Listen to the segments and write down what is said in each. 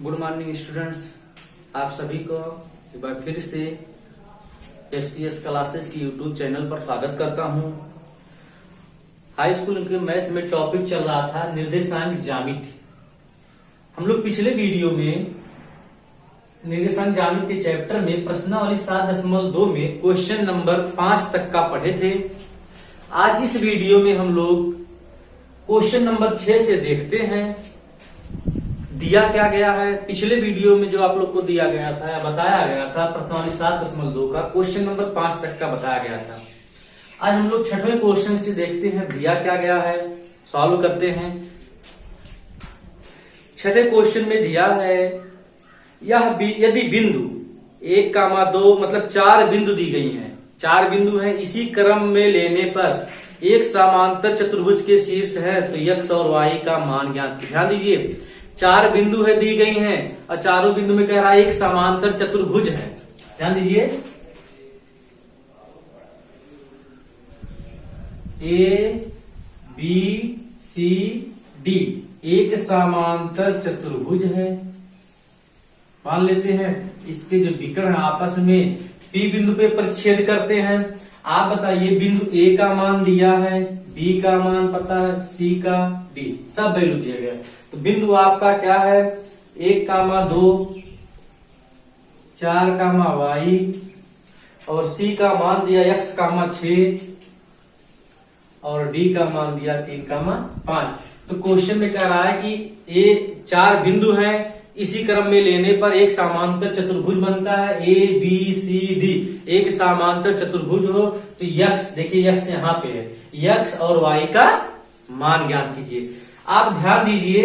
Good morning students, आप सभी को एक बार फिर से एसपीएस क्लासेस की यूट्यूब चैनल पर स्वागत करता हूं। हाई स्कूल के मैथ में टॉपिक चल रहा था निर्देशांक ज्यामिति। हम लोग पिछले वीडियो में निर्देशांक ज्यामिति के चैप्टर में प्रश्नावली 7.2 में क्वेश्चन नंबर 5 तक का पढ़े थे। आज इस वीडियो में हम लोग क्वेश्चन नंबर 6 से देखते हैं दिया क्या गया है। पिछले वीडियो में जो आप लोग को दिया गया था या बताया गया था प्रश्नावली 7.2 का क्वेश्चन नंबर 5 तक का बताया गया था। आज हम लोग छठवें क्वेश्चन से देखते हैं दिया क्या गया है, सॉल्व करते हैं। छठे क्वेश्चन में दिया है यह यदि बिंदु 1, 2 मतलब 4 बिंदु दी गई हैं, 4 बिंदु हैं, इसी क्रम में लेने पर एक समांतर चतुर्भुज के शीर्ष है तो x और y का मान ज्ञात कीजिए। ध्यान दीजिए 4 बिंदु है दी गई हैं और चारों बिंदु में कह रहा है एक समांतर चतुर्भुज है। ध्यान दीजिए A B C D एक समांतर चतुर्भुज है। मान लेते हैं इसके जो विकर्ण है आपस में P बिंदु पे परिच्छेद करते हैं। आप बताइए बिंदु A का मान दिया है, B का मान पता है, C का, D सब वैल्यू दिया गया। तो बिंदु आपका क्या है 1, 2 4, y और C का मान दिया x, 6 और D का मान दिया 3, 5। तो क्वेश्चन में कह रहा है कि ये 4 बिंदु हैं, इसी क्रम में लेने पर एक समांतर चतुर्भुज बनता है A B C D। एक समांतर चतुर्भुज हो तो x, देखिए x यहाँ पे है, x और y का मान ज्ञात कीजिए। आप ध्यान दीजिए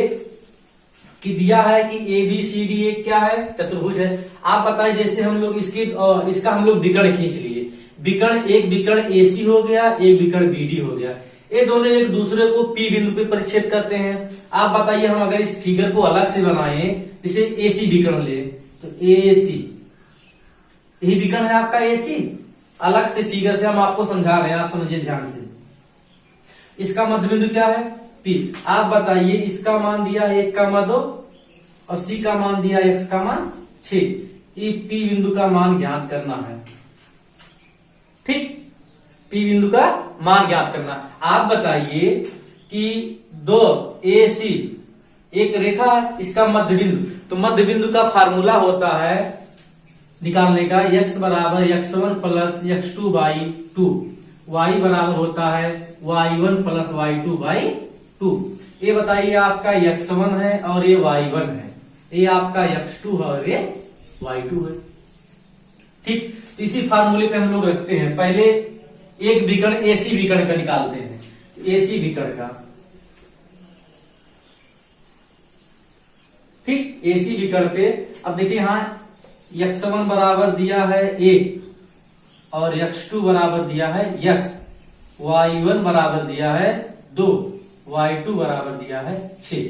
कि दिया है कि A B C D एक क्या है चतुर्भुज है। आप बताइए जैसे हम लोग इसका हम लोग विकर्ण खींच लिए, एक विकर्ण AC हो गया, एक विकर्ण BD हो गया। ये दोनों एक दूसरे को P बिंदु पे परिच्छेद करते हैं। आप बताइए हम अगर इस फिगर को अलग से बनाएं, इसे AC विकर्ण ले तो AC यही विकर्ण है आपका AC। अलग से फिगर से हम आपको समझा रहे हैं, आप समझिए ध्यान से। इसका मध्य बिंदु क्या है P। आप बताइए इसका मान दिया है 1, 2 और C का मान दिया है x, 6। ये P बिंदु का मान ज्ञात करना है। ठीक, P बिंदु का मान ज्ञात करना। आप बताइए कि 2 AC एक रेखा है, इसका मध्य बिंदु, तो मध्य बिंदु का फार्मूला होता है निकालने का x बराबर x1 plus x2 by 2, y बराबर होता है y1 प्लस y2 बाई 2। ये बताइए आपका x1 है और ये y1 है, ये आपका x2 है और ये y2 है। ठीक, तो इसी फार्मूले पे हम लोग रखते हैं। पहले एक विकर्ण AC विकर्ण का निकालते हैं, AC विकर्ण का। ठीक, AC विकर्ण पे अब देखिए यहाँ x1 बराबर दिया है 1 और x2 बराबर दिया है x, y1 बराबर दिया है 2, y2 बराबर दिया है 6।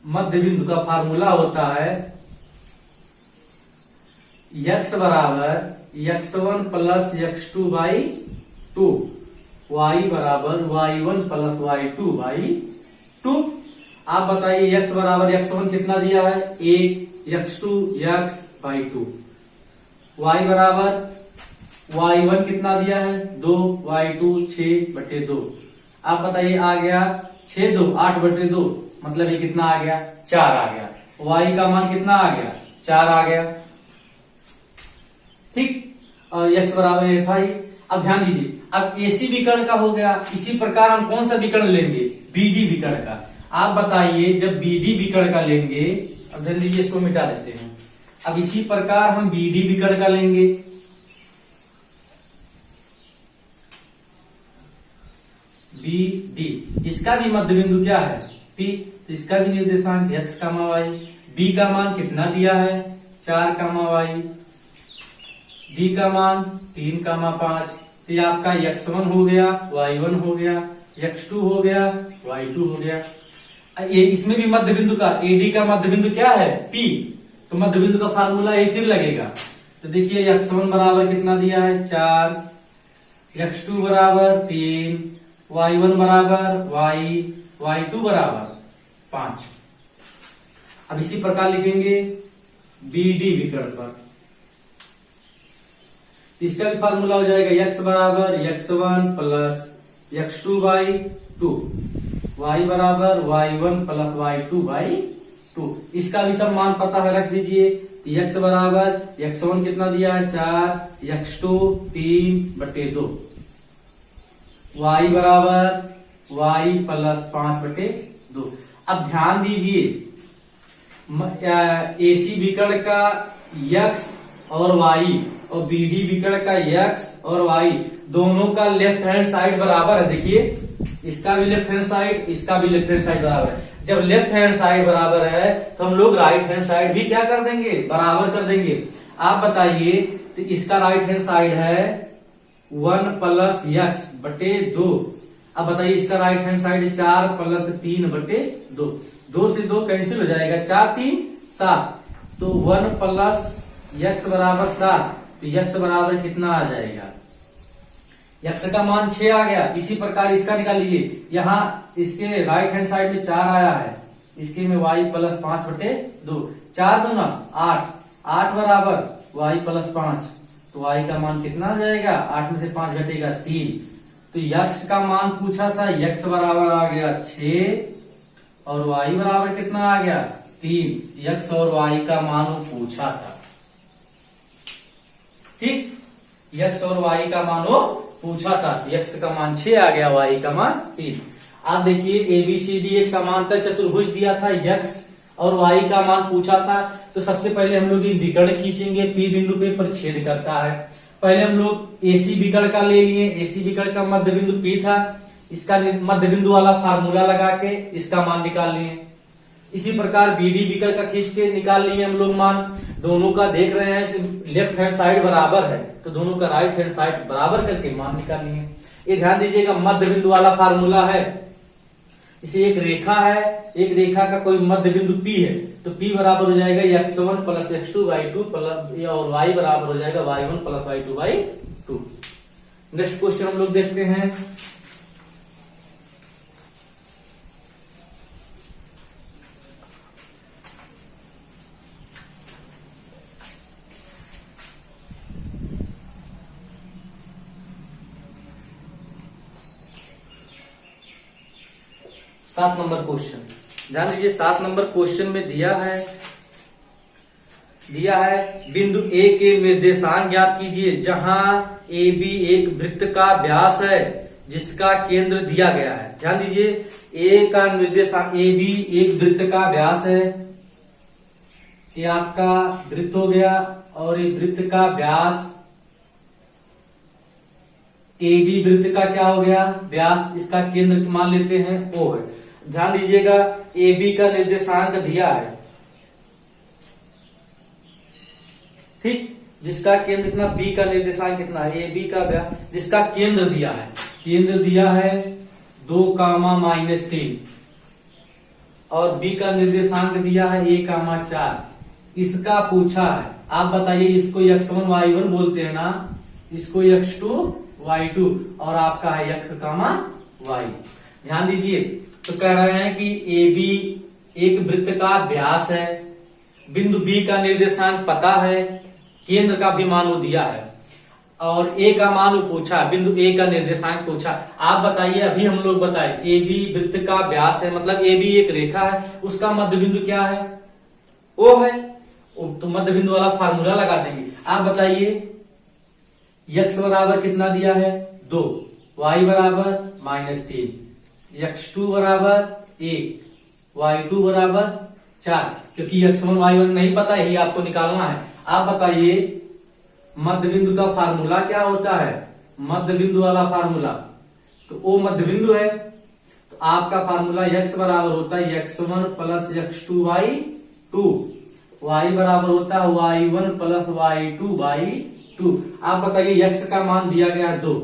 मध्य बिंदु का फार्मूला होता है x बराबर x1 plus x2 by 2, y बराबर y1 प्लस y2 बाई 2। आप बताइए x बराबर x1 कितना दिया है 1, x2 x बाई 2, y बराबर y1 कितना दिया है 2, y2 6/2। आप बताइए आ गया 6 2 8/2, मतलब ये कितना आ गया 4 आ गया। y का मान कितना आ गया 4 आ गया। ठीक, और x बराबर ये था ही। अब ध्यान दीजिए अब AC विकर्ण का हो गया, इसी प्रकार हम कौन सा विकर्ण लेंगे BD विकर्ण का। आप बताइए जब BD विकर्ण का लेंगे, अब ध्यान दीजिए इसको मिटा देते हैं। अब इसी प्रकार हम BD विकर्ण का लेंगे। BD इसका भी मध्य बिंदु क्या है P, तो इसका भी निर्देशांक x, y। B का मान कितना दिया है 4, y। D का मान 3, 5। तो ये आपका x1 हो गया, y1 हो गया, x2 हो गया, y2 हो गया। ये इसमें भी मध्य बिंदु का AD का मध्य बिंदु क्या है P, तो मध्य बिंदु का फार्मूला ये फिर लगेगा। तो देखिए x1 बराबर कितना दिया है 4, x2 बराबर 3, y1 बराबर y, y2 बराबर 5। अब इसी प्रकार लिखेंगे बी डी विकर्ण पर, इसका भी फार्मूला हो जाएगा x बराबर x1 plus x2 by 2, y बराबर y1 प्लस y2 बाई 2। इसका भी सब मान पता है, रख दीजिए। x बराबर x1 कितना दिया है 4, x2 3/2, y बराबर y प्लस 5/2। अब ध्यान दीजिए एसी विकर्ण का x और y और बीडी विकर्ण का x और y दोनों का लेफ्ट हैंड साइड बराबर है। देखिए इसका भी लेफ्ट हैंड साइड, इसका भी लेफ्ट हैंड साइड बराबर है। जब लेफ्ट हैंड साइड बराबर है तो हम लोग राइट हैंड साइड भी क्या कर देंगे, बराबर कर देंगे। आप बताइए, तो इसका राइट हैंड साइड है 1 प्लस x/2। अब बताइए इसका राइट हैंड साइड 4 प्लस 3/2, 2 से 2 कैंसिल हो जाएगा, 4 3 7, तो 1 प्लस x बराबर 7, तो x बराबर कितना आ जाएगा, x का मान 6 आ गया। इसी प्रकार इसका निकाल लीजिए, यहाँ इसके राइट हैंड साइड में 4 आया है, इसके में y प्लस 5/2, 4 दूना 8, 8 बराबर y प्लस 5, तो y का मान कितना आ जाएगा, 8 में से 5 घटेगा 3, तो x का मान पूछा था, x बराबर आ गया 6 और y बराबर कितना आ गया 3। x और y का मान वो पूछा था, ठीक, x और y का मान वो पूछा था। x का मान 6 आ गया, y का मान 3। आप देखिए ABCD एक समांतर चतुर्भुज दिया था, x और y का मान पूछा था, तो सबसे पहले हम लोग ये विकर्ण खींचेंगे, P बिंदु पे परिच्छेद करता है। पहले हम लोग AC विकर्ण का ले लिए, AC विकर्ण का मध्य बिंदु P था, इसका मध्य बिंदु वाला फार्मूला लगा के इसका मान निकाल लिए। इसी प्रकार BD विकर्ण का खींच के निकाल लिए हम लोग मान। दोनों का देख रहे हैं कि लेफ्ट हैंड साइड बराबर है, तो दोनों का राइट हैंड साइड बराबर करके मान निकाल लिए। ये ध्यान दीजिएगा मध्य बिंदु वाला फार्मूला है, इसे एक रेखा है, एक रेखा का कोई मध्य बिंदु P है, तो P बराबर हो जाएगा x1 plus x2 by 2 plus, और y बराबर हो जाएगा y1 plus y2 by 2। Next question हम लोग देखते हैं। सात नंबर क्वेश्चन, ध्यान दीजिए। 7 नंबर क्वेश्चन में दिया है बिंदु A के निर्देशांक ज्ञात कीजिए, जहां AB एक वृत्त का व्यास है जिसका केंद्र दिया गया है। ध्यान दीजिए A का निर्देशांक, AB एक वृत्त का व्यास है, ये आपका वृत्त हो गया, और ये वृत्त का व्यास AB वृत्त का क्या हो गया, व्यास, इसका केंद्र मान लेते हैं O है। ध्यान दीजिएगा AB का निर्देशांक दिया है, ठीक, जिसका केंद्र कितना, B का निर्देशांक कितना है, AB का व्यास, जिसका केंद्र दिया है, केंद्र दिया है 2, और B का निर्देशांक दिया है 1, इसका पूछा है। आप बताइए, इसको x1 y1 बोलते हैं ना, इसको x2 y2, और आपका है x, y। ध्यान दीजिए, तो कह रहे हैं कि AB एक वृत्त का व्यास है, बिंदु B का निर्देशांक पता है, केंद्र का भी मान दिया है, और A का मान पूछा, बिंदु A का निर्देशांक पूछा। आप बताइए, अभी हम लोग बताए AB वृत्त का व्यास है, मतलब AB एक रेखा है, उसका मध्य बिंदु क्या है, O है, तो मध्य बिंदु वाला फार्मूला लगा देंगे। आप बताइए x बराबर कितना दिया है 2, y बराबर -3, x2 बराबर 1, y2 बराबर 4, क्योंकि x1 y1 नहीं पता, यही आपको निकालना है। आप बताइए मध्य बिंदु का फार्मूला क्या होता है, मध्य बिंदु वाला फार्मूला, तो O मध्य बिंदु है, तो आपका फार्मूला x बराबर होता है x1 plus x2 by 2, y बराबर होता है y1 प्लस y2 बाई 2। आप बताइए x का मान दिया गया है 2,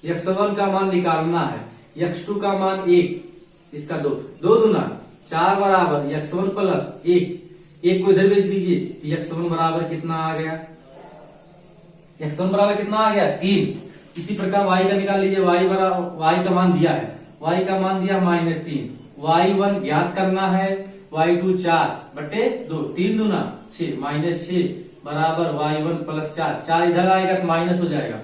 x1 का मान निकालना है, x2 का मान 1, इसका 2, 2 दूना 4 बराबर x1 प्लस 1 को इधर भेज दीजिए, x1 बराबर कितना आ गया, x1 बराबर कितना आ गया 3। इसी प्रकार y का निकाल लीजिए, y का मान दिया है, y का मान दिया -3, y1 ज्ञात करना है, y2 4/2, 3 दूना 6 -6 बराबर y1 + 4, 4 इधर आएगा तो माइनस हो जाएगा,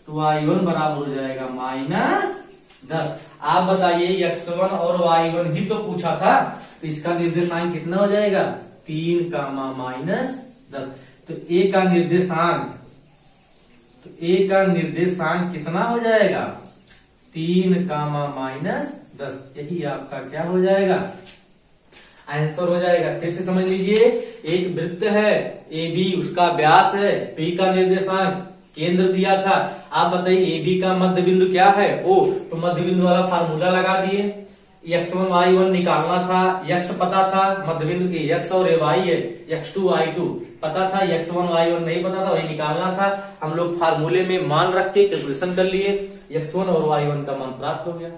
तो y1 बराबर हो जाएगा -10। आप बताइए x1 और y1 ही तो पूछा था, तो इसका निर्देशांक कितना हो जाएगा 3, -10। तो a का निर्देशांक कितना हो जाएगा 3, -10। यही आपका क्या हो जाएगा आंसर हो जाएगा। फिर से समझ लीजिए, एक वृत्त है AB, उसका व्यास है, P का निर्देशांक केंद्र दिया था। आप बताइए AB का मध्य बिंदु क्या है O, तो मध्य बिंदु वाला फार्मूला लगा दिए। x1 y1 निकालना था, x पता था, मध्य बिंदु की x और y है, x2 y2 पता था, x1 y1 नहीं पता था, वही निकालना था। हम लोग फार्मूले में मान रख के कैलकुलेशन कर लिए, x1 और y1 का मान प्राप्त हो गया।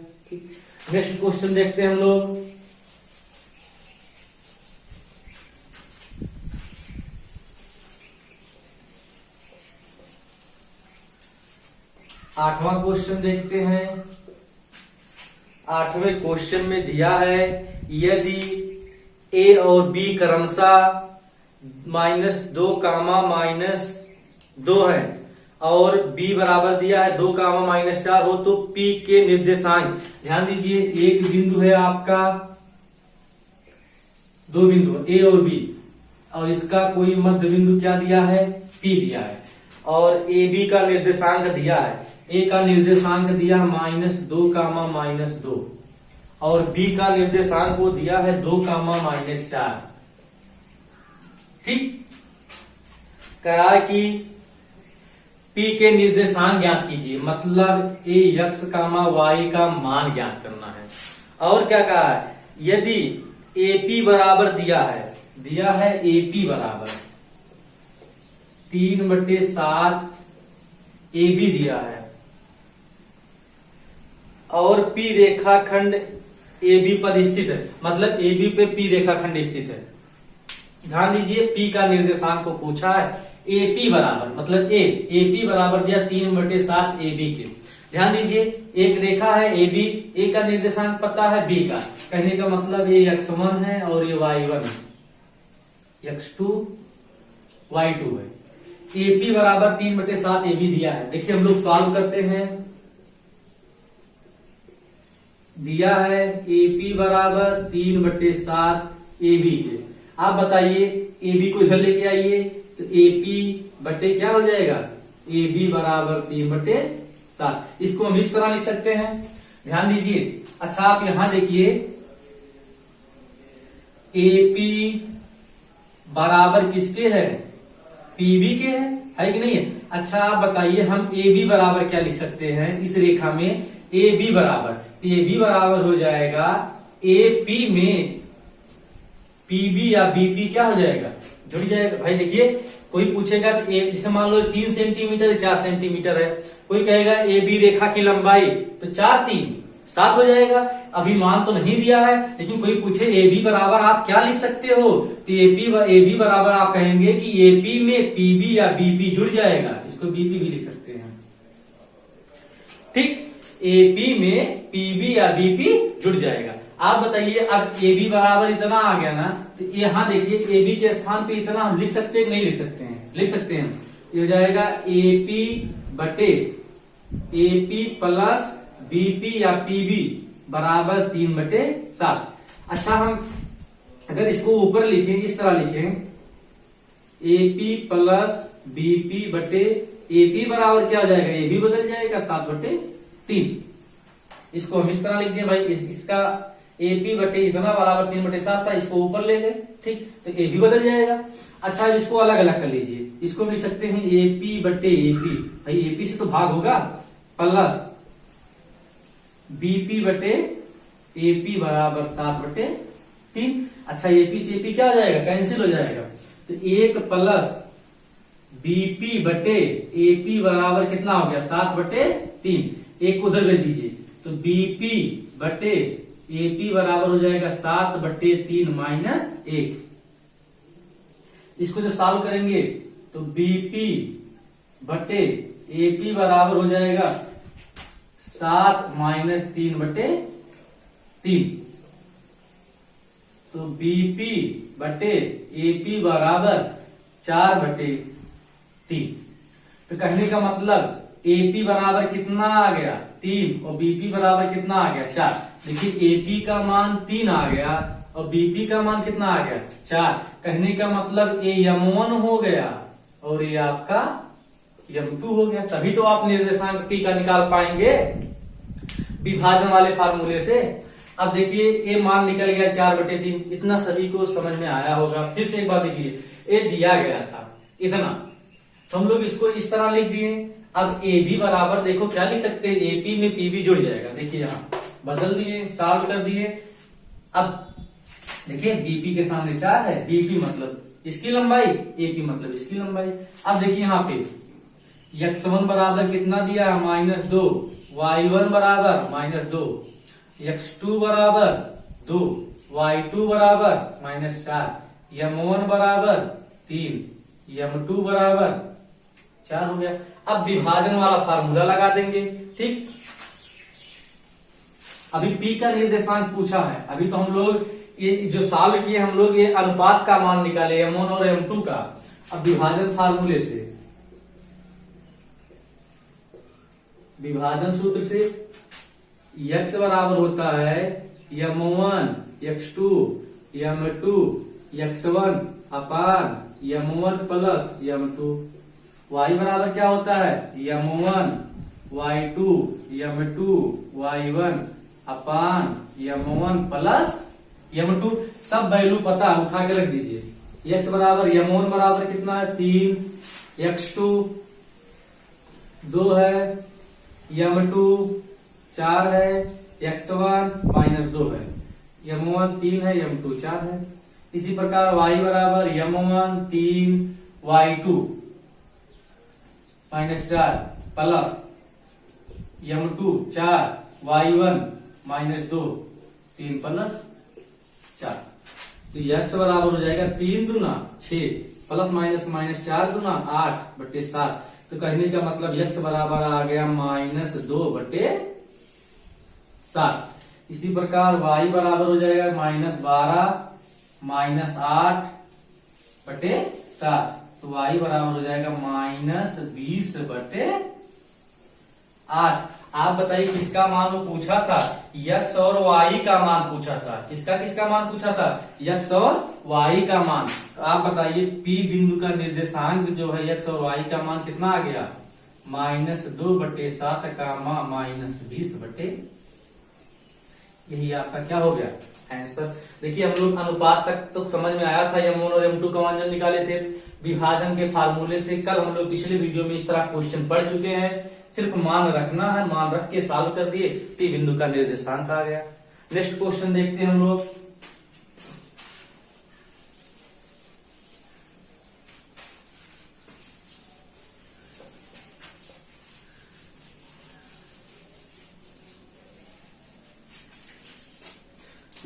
नेक्स्ट क्वेश्चन देखते हैं हम लोग। 8वां क्वेश्चन देखते हैं। 8वें क्वेश्चन में दिया है, यदि A और B क्रमशः -2, -2 है और B बराबर दिया है 2, -4 हो, तो P के निर्देशांक, ध्यान दीजिए एक बिंदु है आपका, दो बिंदु A और B, और इसका कोई मध्य बिंदु क्या दिया है P दिया है, और AB का निर्देशांक दिया है, A का निर्देशांक दिया -2, -2, और B का निर्देशांक वो दिया है 2, -4। ठीक, कहा कि P के निर्देशांक ज्ञात कीजिए, मतलब x, y का मान ज्ञात करना है। और क्या कहा है, यदि AP बराबर दिया है AP बराबर 3/7 AB दिया है, और P रेखाखंड AB पर स्थित है, मतलब AB पे P रेखाखंड स्थित है। ध्यान दीजिए, P का निर्देशांक को पूछा है, AP बराबर, मतलब AP बराबर दिया 3/7 AB के। ध्यान दीजिए, एक रेखा है AB, A का निर्देशांक पता है B का, कहने का मतलब ये x1 है और ये y1 है, x2 y2 है। AP बराबर 3/7 AB दिया है। देखिए हम लोग सॉल्व करते हैं, दिया है AP बराबर 3/7 AB के। आप बताइए AB को इधर लेके आइए, तो AP बटे क्या हो जाएगा AB बराबर 3/7। इसको हम इस तरह लिख सकते हैं, ध्यान दीजिए। अच्छा आप यहां देखिए, AP बराबर किसके है PB के है कि नहीं है। अच्छा आप बताइए, हम AB बराबर क्या लिख सकते हैं इस रेखा में, AB बराबर, तो AB बराबर हो जाएगा AP में PB या BP क्या हो जाएगा, जुड़ जाएगा। भाई देखिए, कोई पूछेगा तो जैसे मान लो 3 सेंटीमीटर 4 सेंटीमीटर है, कोई कहेगा AB रेखा की लंबाई, तो 4 3 7 हो जाएगा। अभी मान तो नहीं दिया है, लेकिन कोई पूछे AB बराबर आप क्या लिख सकते हो, तो AB बराबर आप कहेंगे कि AP में PB या BP जुड़ जाएगा, इसको BP भी लिख सकते हैं। ठीक, AP में PB या BP जुड़ जाएगा। आप बताइए, अब AB बराबर इतना आ गया ना, तो यहां देखिए AB के स्थान पे इतना हम लिख सकते हैं कि नहीं लिख सकते हैं, लिख सकते हैं। ये हो जाएगा AP बटे AP प्लस BP या PB बराबर 3/7। अच्छा हम अगर इसको ऊपर लिखें, इस तरह लिखें, AP प्लस BP बटे AP बराबर क्या हो जाएगा, AB बदल जाएगा 7/3। इसको हम इस तरह लिख दें, भाई इसका AP बटे इतना बराबर 3/7 था, इसको ऊपर ले लें, ठीक, तो AB बदल जाएगा। अच्छा अब इसको अलग अलग कर लीजिए, इसको हम लिख सकते हैं AP बटे AP, भाई AP से तो भाग होगा, प्लस BP बटे AP बराबर 7/3। अच्छा AP से AP क्या हो जाएगा, कैंसिल हो जाएगा, तो 1 प्लस BP बटे AP बराबर कितना हो गया 7/3। एक उधर भेज दीजिए, तो BP बटे AP बराबर हो जाएगा 7/3 माइनस 1। इसको जब सॉल्व करेंगे तो BP बटे AP बराबर हो जाएगा 7 - 3/3। तो बीपी बटे एपी बराबर 4/3। तो कहने का मतलब एपी बराबर कितना आ गया 3 और बीपी बराबर कितना आ गया 4। देखिए एपी का मान 3 आ गया और बीपी का मान कितना आ गया 4। कहने का मतलब ये m1 हो गया और ये आपका m2 हो गया। तभी तो आप निर्देशांक p का निकाल पाएंगे विभाजन वाले फार्मूले से। अब देखिए ये मान निकल गया 4/3। इतना सभी को समझ में आया होगा। फिर से एक बार देखिए, ये दिया गया था इतना, तो हम लोग इसको इस तरह लिख दिए। अब ए बी बराबर देखो क्या लिख सकते हैं, एपी में पीबी जुड़ जाएगा। देखिए यहाँ बदल दिए, सॉल्व कर दिए। अब देखिए बीपी के सामने 4 है, बीपी मतलब इसकी लंबाई, एपी मतलब इसकी लंबाई। अब देखिए यहाँ पे x1 बराबर कितना दिया -2, y1 बराबर -2, x2 बराबर 2, y2 बराबर -4, m1 बराबर 3, m2 बराबर 4 हो गया। अब विभाजन वाला फार्मूला लगा देंगे। ठीक, अभी p का निर्देशांक पूछा है। अभी तो हम लोग ये जो सॉल्व किए हम लोग ये अनुपात का मान निकाले m1 और m2 का। अब विभाजन फार्मूले से, विभाजन सूत्र से x बराबर होता है m1 x2 m2 x1 अपान m1 प्लस m2। y बराबर क्या होता है m1 y2 m2 y1 अपान m1 प्लस m2। सब वैल्यू पता है, उठा के रख दीजिए। x बराबर m1 बराबर कितना है 3, x2 2 है, m2 4 है, x1 -2 है, m1 3 है, m2 4 है। इसी प्रकार y बराबर m1 3 y2 -4 plus m2 4 y1 -2 3 plus 4। तो x बराबर हो जाएगा 3 दूना 6 प्लस माइनस 4 दूना 8/7। तो कहने का मतलब x बराबर आ गया -2/7। इसी प्रकार y बराबर हो जाएगा -12 -8/7। तो y बराबर हो जाएगा -20/8। आप बताइए किसका मान वो पूछा था, x और y का मान पूछा था। किसका मान पूछा था, x और y का मान। तो आप बताइए P बिंदु का निर्देशांक जो है x और y का मान कितना आ गया -2/7 -20/। यही आपका क्या हो गया आंसर। देखिए हम लोग अनुपात तक तो समझ में आया था, m1 और m2 का मान जब निकाले थे विभाजन के फार्मूले से। कल हम लोग पिछले वीडियो में इस तरह क्वेश्चन पढ़ चुके हैं। सिर्फ मान रखना है, मान रख के सॉल्व कर दिए, P बिंदु का निर्देशांक आ गया। नेक्स्ट क्वेश्चन देखते हैं हम लोग।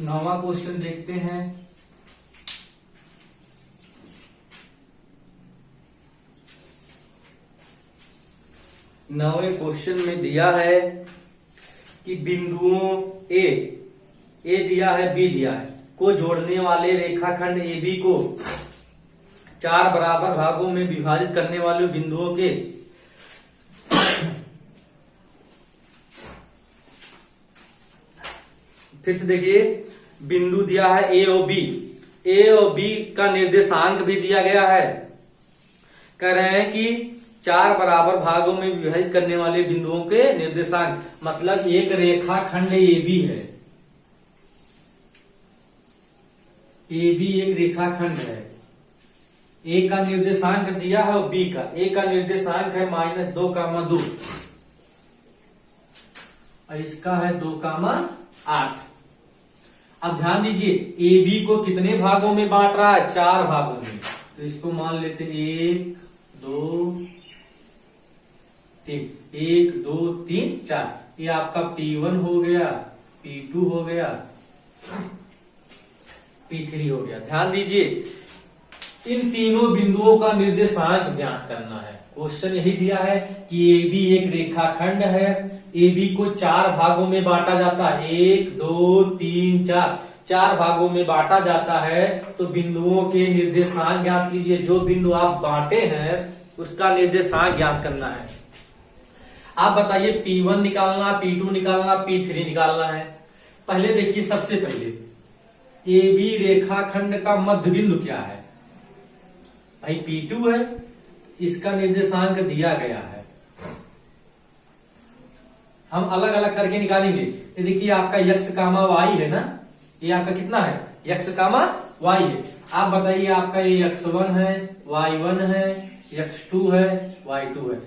नौवां क्वेश्चन देखते हैं। नौवें क्वेश्चन में दिया है कि बिंदुओं ए दिया है, बी दिया है, को जोड़ने वाले रेखाखंड AB को 4 बराबर भागों में विभाजित करने वाले बिंदुओं के फिर से देखिए बिंदु दिया है ए और बी का निर्देशांक भी दिया गया है। कह रहे हैं कि 4 बराबर भागों में विभाजित करने वाले बिंदुओं के निर्देशांक, मतलब एक रेखाखंड AB है, AB एक रेखाखंड है। A का निर्देशांक दिया है और B का, A का निर्देशांक है -2, और इसका है 2,8। अब ध्यान दीजिए AB को कितने भागों में बांट रहा है, 4 भागों में। तो इसको मान लेते 1 2 3, 1 2 3 4। ये आपका P1 हो गया, P2 हो गया, P3 हो गया। ध्यान दीजिए इन तीनों बिंदुओं का निर्देशांक ज्ञात करना है। क्वेश्चन यही दिया है कि AB एक रेखाखंड है, AB को 4 भागों में बांटा जाता है, 1 2 3 4। 4 भागों में बांटा जाता है तो बिंदुओं के निर्देशांक ज्ञात कीजिए। जो बिंदु आप बांटे हैं उसका निर्देशांक ज्ञात करना है। आप बताइए P1 निकालना, P2 निकालना, P3 निकालना है। पहले देखिए, सबसे पहले AB रेखाखंड का मध्य बिंदु क्या है? भाई P2 है, इसका निर्देशांक दिया गया है। हम अलग अलग करके निकालेंगे। ये देखिए आपका x, y है ना, ये आपका कितना है? x, y है। आप बताइए आपका ये x1 है, y1 है, x2 है, y2 है।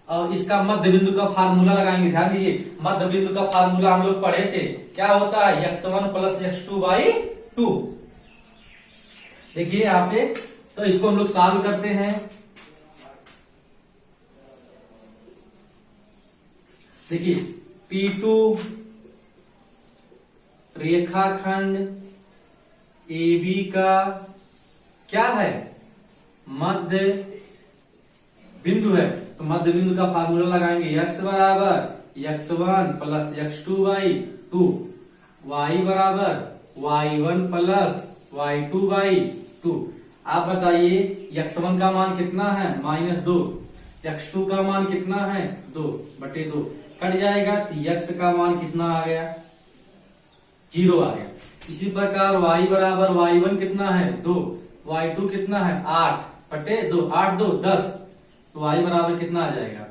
और इसका मध्य बिंदु का फार्मूला लगाएंगे। ध्यान दीजिए, मध्य बिंदु का फार्मूला हम लोग पढ़े थे, क्या होता है? x1 plus x2/2। देखिए यहाँ पे, तो इसको हम लोग सॉल्व करते हैं। देखिए P2 रेखाखंड AB का क्या है? मध्य बिंदु है। तो मध्य बिंदु का फार्मूला लगाएंगे, x बराबर x1 प्लस x2/2, y बराबर y1 प्लस y2/2। आप बताइए x1 का मान कितना है? -2। x2 का मान कितना है? 2/2। कट जाएगा तो x का मान कितना आ गया? 0 आ गया। इसी प्रकार y बराबर y1 कितना है? 2, y2 कितना है? 8/2, 8 2 10। तो y बराबर कितना आ जाएगा?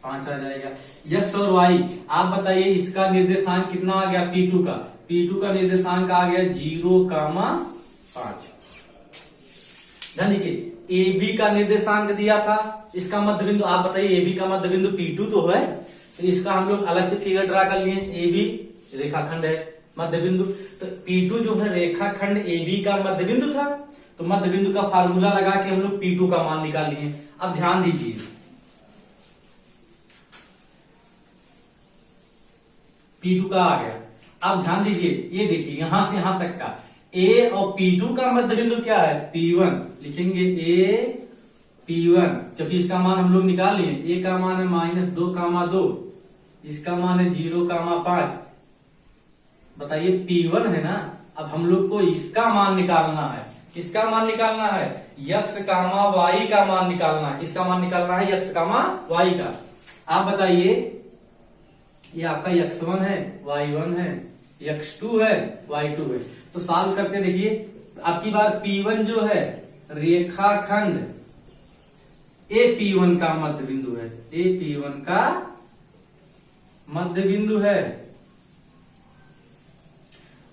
5 आ जाएगा। x और y, आप बताइए इसका निर्देशांक कितना आ गया? P2 का, P2 का निर्देशांक आ गया 0,5। ध्यान दीजिए, AB का निर्देशांक दिया था, इसका मध्य बिंदु आप बताइए, AB का मध्य बिंदु P2 तो है, तो इसका हम लोग अलग से फिगर ड्रा कर लिए। AB रेखाखंड है, मध्य बिंदु, तो P2 जो है रेखाखंड AB का मध्य बिंदु था, तो मध्य बिंदु का फार्मूला लगा के हम लोग P2 का मान निकाल लिए। अब ध्यान दीजिए, P2 का आ गया। अब ध्यान दीजिए, ये देखिए यहां से यहां तक का A और P2 का मध्य बिंदु क्या है? P1 लिखेंगे, A P1, क्योंकि इसका मान हम लोग निकाल लिए। A का मान है -2,2, इसका मान है 0,5। बताइए P1 है ना, अब हम लोग को इसका मान निकालना है। किसका मान निकालना है? x, y का मान निकालना है। किसका मान निकालना है? x, y का। आप बताइए, ये आपका x1 है, y1 है, x2 है, y2 है। तो सॉल्व करते देखिए, आपकी बार P1 जो है रेखाखंड AP1 का मध्य बिंदु है, AP1 का मध्य बिंदु है।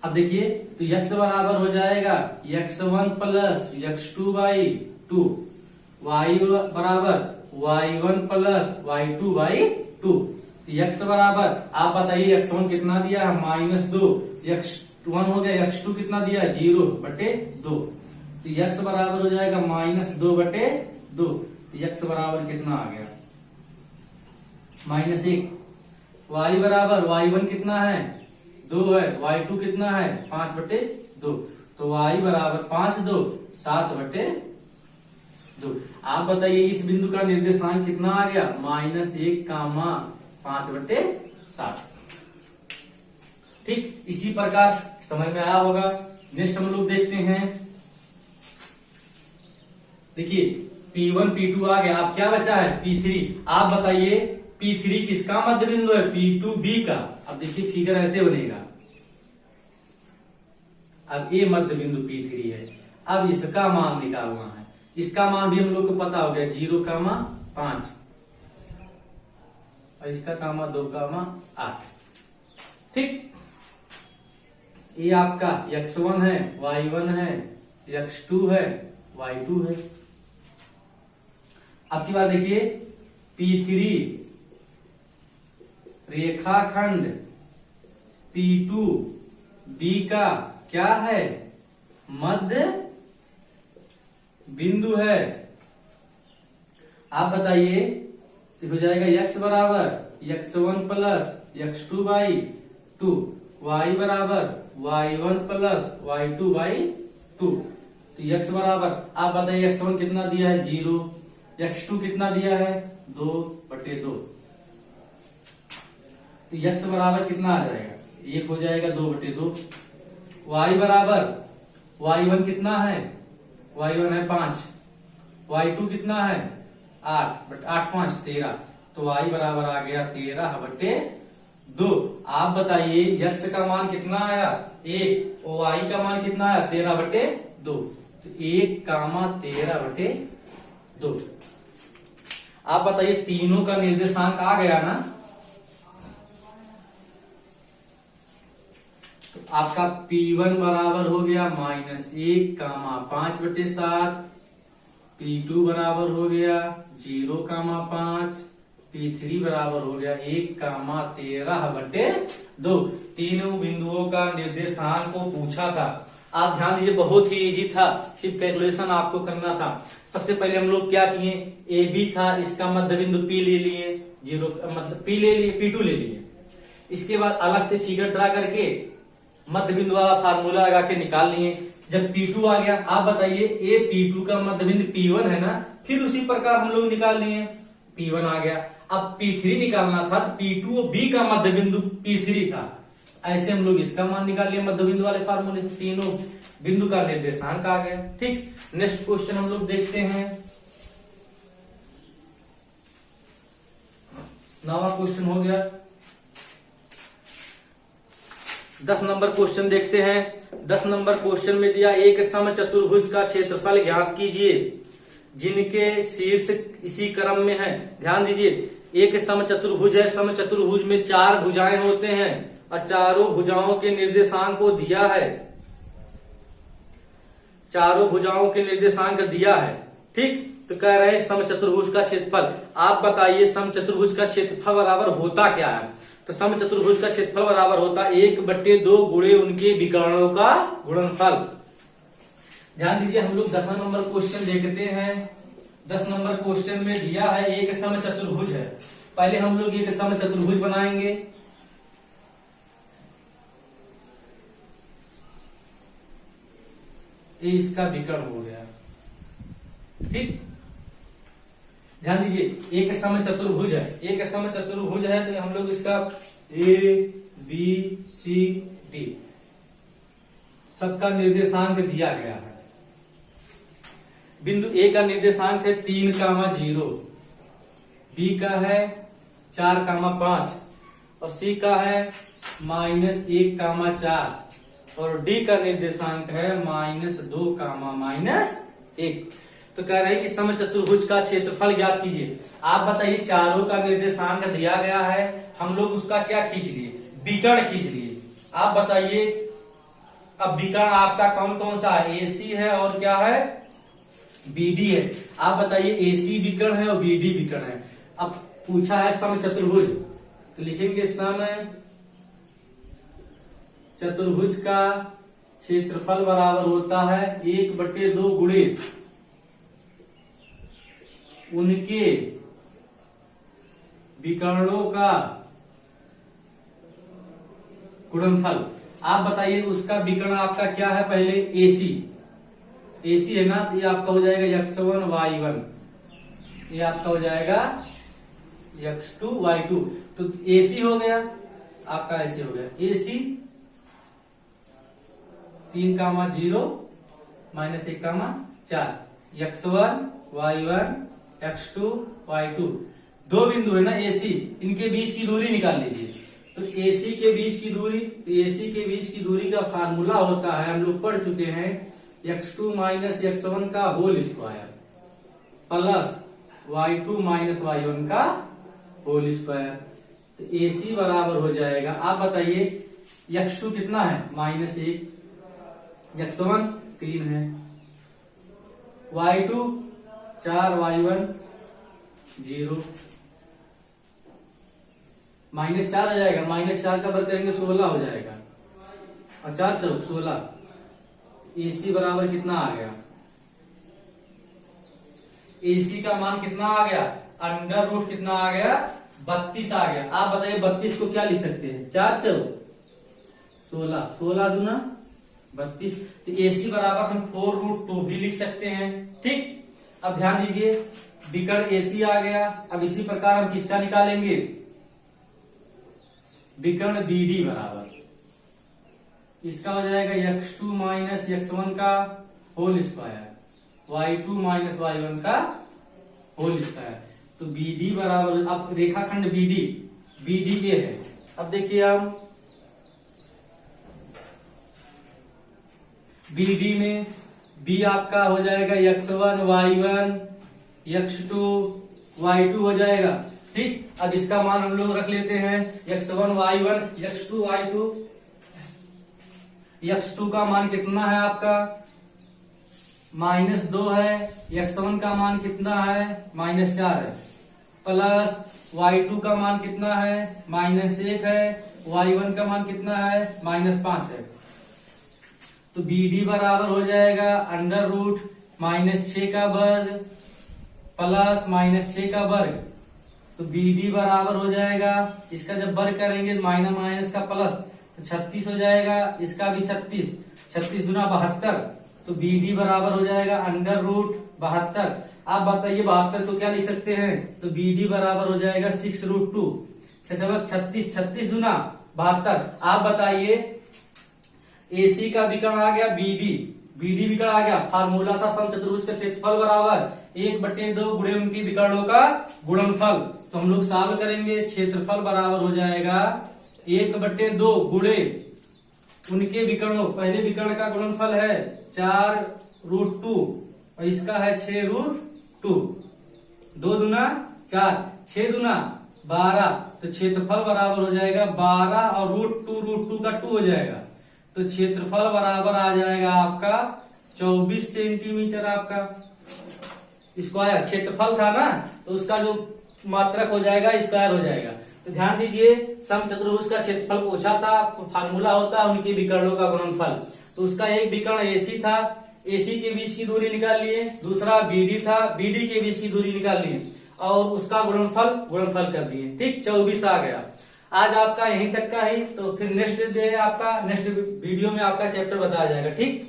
अब देखिए, तो x बराबर हो जाएगा x1 प्लस x2/2, y बराबर y1 प्लस y2/2। x बराबर, आप बताइए x1 कितना दिया है? -2, x1 हो गया, x2 कितना दिया? 0/2। तो x बराबर हो जाएगा -2/2। तो x बराबर कितना आ गया? -1। y बराबर y1 कितना है? 2 है, y2 कितना है? 5/2। तो y बराबर 5 2 7/2। आप बताइए इस बिंदु का निर्देशांक कितना आ गया? -1, 5/7। ठीक, इसी प्रकार समझ में आया होगा। नेक्स्ट हम लोग देखते हैं। देखिए P1 P2 आ गया, अब क्या बचा है? P3। आप बताइए P3 किसका मध्य बिंदु है? P2B का। अब देखिए फिगर ऐसे बनेगा, अब ये मध्य बिंदु P3 है। अब इसका मान निकालना है। इसका मान भी हम लोग को पता हो गया, 0,5, और इसका 2,8। ठीक, ये आपका x1 है, y1 है, x2 है, y2 है। आपकी बात देखिए, P3 रेखाखंड P2B का क्या है? मध्य बिंदु है। आप बताइए, तो हो जाएगा x बराबर x1 प्लस x2/2, y बराबर y1 प्लस y2/2। तो x बराबर, आप बताइए x1 कितना दिया है? 0, x2 कितना दिया है? 2/2। तो x बराबर कितना आ जाएगा? 1 हो जाएगा, 2/2। y बराबर y1 कितना है, y1 है 5, y2 कितना है 8, बट 8 5 13, तो y बराबर आ गया 13/2। आप बताइए x का मान कितना आया 1 और y का मान कितना आया 13/2, तो 1,13/2। आप बताइए तीनों का निर्देशांक आ गया ना, तो आपका P1 बराबर हो गया -1,5/7, P2 बराबर हो गया 0,5, P3 बराबर हो गया 1,13/2। तीनों बिंदुओं का निर्देशांक को पूछा था। आप ध्यान दीजिए, बहुत ही इजी था, सिर्फ कैलकुलेशन आपको करना था। सबसे पहले हम लोग क्या किए, ए बी था, इसका मध्य बिंदु P ले लिए, 0 मतलब P ले लिए, P2 ले लिए। इसके बाद अलग से फिगर ड्रा करके मध्य बिंदु वाला फार्मूला लगा के निकाल लिए। जब P2 आ गया, आप बताइए ए P2 का मध्य बिंदु P1 है ना, फिर उसी प्रकार हम लोग निकाल लिए, P1 आ गया। अब P3 निकालना था, तो P2 और B का मध्य बिंदु P3 था, ऐसे हम लोग इसका मान निकाल लिए मध्य बिंदु वाले फार्मूले से, तीनों बिंदु का निर्देशांक आ गया। ठीक, नेक्स्ट क्वेश्चन हम लोग देखते हैं। 9वां क्वेश्चन हो गया। 10 नंबर क्वेश्चन देखते हैं। 10 नंबर क्वेश्चन में दिया एक समचतुर्भुज का क्षेत्रफल ज्ञात कीजिए जिनके शीर्ष इसी क्रम में है। ध्यान दीजिए, एक समचतुर्भुज है, समचतुर्भुज में 4 भुजाएं होते हैं और चारों भुजाओं के निर्देशांक को दिया है, चारों भुजाओं के निर्देशांक दिया है। ठीक, तो कह रहे हैं समचतुर्भुज का क्षेत्रफल। आप बताइए समचतुर्भुज का क्षेत्रफल बराबर होता क्या है। तो समचतुर्भुज का क्षेत्रफल बराबर होता 1/2 गुणे उनके विकर्णों का गुणनफल। ध्यान दीजिए, हम लोग 10वां नंबर क्वेश्चन देखते हैं। 10 नंबर क्वेश्चन में दिया है एक समचतुर्भुज है। पहले हम लोग एक समचतुर्भुज बनाएंगे। ये इसका विकर्ण हो गया। ठीक, ध्यान दीजिए, एक समचतुर्भुज है, एक समचतुर्भुज है, तो हम लोग इसका ए बी सी डी सबका निर्देशांक दिया गया है। बिंदु ए का निर्देशांक है 3,0, बी का है 4,5 और सी का है -1,4 और डी का निर्देशांक है -2,-1। तो कह रहे हैं कि समचतुर्भुज का क्षेत्रफल ज्ञात कीजिए। आप बताइए, चारों का निर्देशांक दिया गया है, हम लोग उसका क्या खींच लिए, विकर्ण खींच लिए। आप बताइए, अब विकर्ण आपका कौन कौन सा है, एसी है और क्या है, बीडी है। आप बताइए, एसी विकर्ण है और बीडी विकर्ण है। अब पूछा है समचतुर्भुज, तो लिखेंगे समचतुर्भुज का क्षेत्रफल बराबर होता है 1/2 गुणे उनके विकर्णों का गुणनफल। आप बताइए, उसका विकर्ण आपका क्या है, पहले एसी, एसी है ना, तो ये आपका हो जाएगा x1 y1, ये आपका हो जाएगा x2 y2। तो एसी हो गया आपका, ऐसे हो गया AC 3,0 -1,4, x1 y1 x2 y2 दो बिंदु है ना एसी, इनके बीच की दूरी निकाल लीजिए। तो एसी के बीच की दूरी, तो एसी के बीच की दूरी का फार्मूला होता है, हम लोग पढ़ चुके हैं, x2 - x1 का whole square plus y2 - y1 का होल स्क्वायर। तो एसी बराबर हो जाएगा, आप बताइए x2 कितना है -1, x1 3 है, y2 4 y1 0, -4 आ जाएगा, -4 का वर्ग करेंगे 16 हो जाएगा और 4 चौक 16। एसी बराबर कितना आ गया, एसी का मान कितना आ गया, √, कितना आ गया 32 आ गया। आप बताइए 32 को क्या लिख सकते हैं, 4 चौक 16, 16 दूना 32। तो एसी बराबर हम 4√2 भी लिख सकते हैं। ठीक, अब ध्यान दीजिए, विकर्ण एसी आ गया। अब इसी प्रकार हम किसका निकालेंगे, विकर्ण बीडी बराबर, इसका हो जाएगा x2 माइनस x1 का whole square, y2 minus y1 का होल स्क्वायर। तो BD बराबर, अब रेखाखंड BD ये है। अब देखिए हम BD में B आपका हो जाएगा x1 y1 x2 y2 हो जाएगा। ठीक, अब इसका मान हम लोग रख लेते हैं x1 y1 x2 y2। x2 का मान कितना है आपका -2 है, x1 का मान कितना है -4 है, प्लस y2 का मान कितना है -1 है, y1 का मान कितना है -5 है। तो BD बराबर हो जाएगा √-6 का वर्ग प्लस -6 का वर्ग। तो BD बराबर हो जाएगा, इसका जब वर्ग करेंगे माइनस का प्लस, तो 36 हो जाएगा, इसका भी 36 दूना 72। तो BD बराबर हो जाएगा √72। आप बताइए 72 को क्या लिख सकते हैं? तो BD बराबर हो जाएगा 6√2। 36 दूना 72। आप बताइए AC का विकर्ण आ गया BD विकर्ण आ गया। फार्मूला था समचतुर्भुज का क्षेत्रफल बराबर 1/2 गुणे उनके विकर्णों का गुणनफल। तो हम लोग सॉल्व करेंगे, क्षेत्रफल बराबर हो जाएगा 1/2 गुणे उनके विकर्णों, पहले विकर्ण का गुणनफल है 4√2 और इसका है 6√2। 2 दूना 4, 6 दूना 12। तो क्षेत्रफल बराबर हो जाएगा 12 और √2 का 2 हो जाएगा। तो क्षेत्रफल बराबर आ जाएगा आपका 24 सेंटीमीटर। आपका स्क्वायर क्षेत्रफल था ना, तो उसका जो मात्रक हो जाएगा स्क्वायर हो जाएगा। तो ध्यान दीजिए, समचतुर्भुज का क्षेत्रफल पूछा था, तो फार्मूला होता है उनके विकर्णों का गुणनफल। तो उसका एक विकर्ण AC था, AC के बीच की दूरी निकाल लिए, दूसरा BD था, BD के बीच की दूरी निकाल लिए और उसका गुणनफल कर दिए। ठीक, 24 आ गया। आज आपका यहीं तक का ही, तो फिर नेक्स्ट डे आपका नेक्स्ट वीडियो में आपका चैप्टर बताया जाएगा। ठीक।